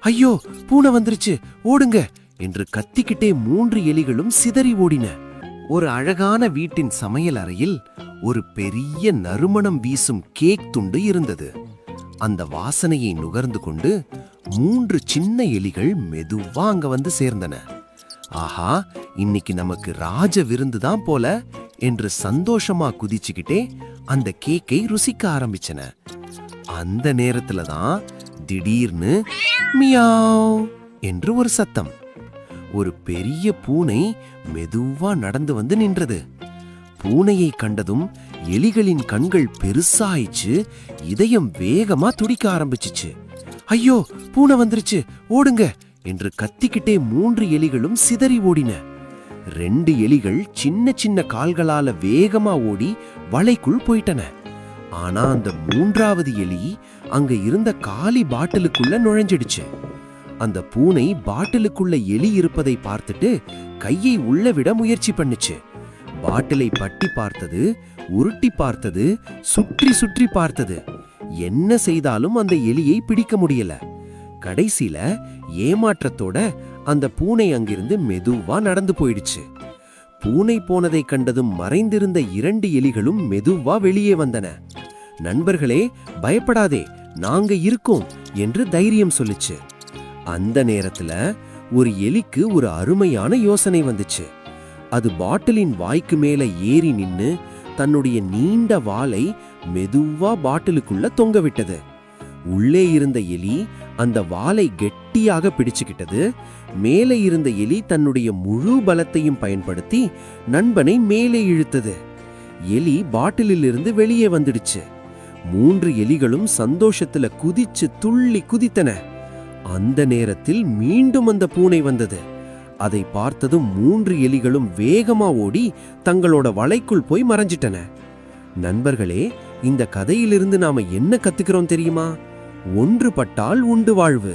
ஐயோ, பூனை வந்துருச்சு, ஓடுங்க என்று கத்திக்கிட்டே 3 எலிகளும் சிதறி ஓடின. ஒரு அழகான வீட்டின் சமையல் அறையில் ஒரு பெரிய நறுமணம் வீசும் கேக் துண்டு இருந்தது. அந்த வாசனையை நுகர்ந்து கொண்டு 3 சின்ன எலிகள் மெதுவா அங்க வந்து சேர்ந்தன. ஆஹா, இன்னைக்கு நமக்கு ராஜ விருந்துதான் போல என்று சந்தோஷமா குதிச்சுக்கிட்டே அந்த கேக்கை ருசிக்க ஆரம்பிச்சன. அந்த நேரத்துல தான் திடீர்னு மியாவ் என்று ஒரு சத்தம். ஒரு பெரிய பூனை மெதுவா நடந்து வந்து நின்றது. பூனையை கண்டதும் எலிகளின் கண்கள் பெருசாயிச்சு, இதயம் வேகமா துடிக்க ஆரம்பிச்சுச்சு. ஐயோ, பூனை வந்துருச்சு, ஓடுங்க என்று கத்திக்கிட்டே 3 எலிகளும் சிதறி ஓடின. 2 எலிகள் சின்ன சின்ன கால்களால வேகமா ஓடி வலைக்குள் போயிட்டன. ஆனா அந்த 3வது எலி அங்க இருந்த காலி பாட்டிலுக்குள்ள நுழைஞ்சிடுச்சு. அந்த பூனை பாட்டிலுக்குள்ள எலி இருப்பதை பார்த்துட்டு கையை உள்ள விட முயற்சி பண்ணுச்சு. பாட்டிலை பட்டி பார்த்தது, உருட்டி பார்த்தது, சுற்றி சுற்றி பார்த்தது. என்ன செய்தாலும் அந்த எலியை பிடிக்க முடியல. கடைசியில ஏமாற்றத்தோட அந்த பூனை அங்கிருந்து மெதுவா நடந்து போயிடுச்சு. பூனை போனதை கண்டதும் மறைந்திருந்த 2 எலிகளும் மெதுவா வெளியே வந்தன. நண்பர்களே, பயப்படாதே, நாங்க இருக்கோம் என்று தைரியம் சொல்லுச்சு. அந்த நேரத்துல ஒரு எலிக்கு ஒரு அருமையான யோசனை வந்துச்சு. அது பாட்டிலின் வாய்க்கு மேல ஏறி நின்னு தன்னுடைய நீண்ட வாலை மெதுவா பாட்டிலுக்குள்ள தொங்க விட்டது. உள்ளே இருந்த எலி அந்த வாலை கெட்டியாக பிடிச்சுக்கிட்டது. மேலே இருந்த எலி தன்னுடைய முழு பலத்தையும் பயன்படுத்தி நண்பனை மேலே இழுத்தது. எலி பாட்டிலிலிருந்து வெளியே வந்துடுச்சு. 3 எலிகளும் சந்தோஷத்துல குதிச்சு துள்ளி குதித்தன. அந்த நேரத்தில் மீண்டும் அந்த பூனை வந்தது. அதை பார்த்ததும் 3 எலிகளும் வேகமா ஓடி தங்களோட வலைக்குள் போய் மறைஞ்சிட்டன. நண்பர்களே, இந்த கதையிலிருந்து நாம என்ன கத்துக்கிறோம் தெரியுமா? ஒன்றுபட்டால் உண்டு வாழ்வு.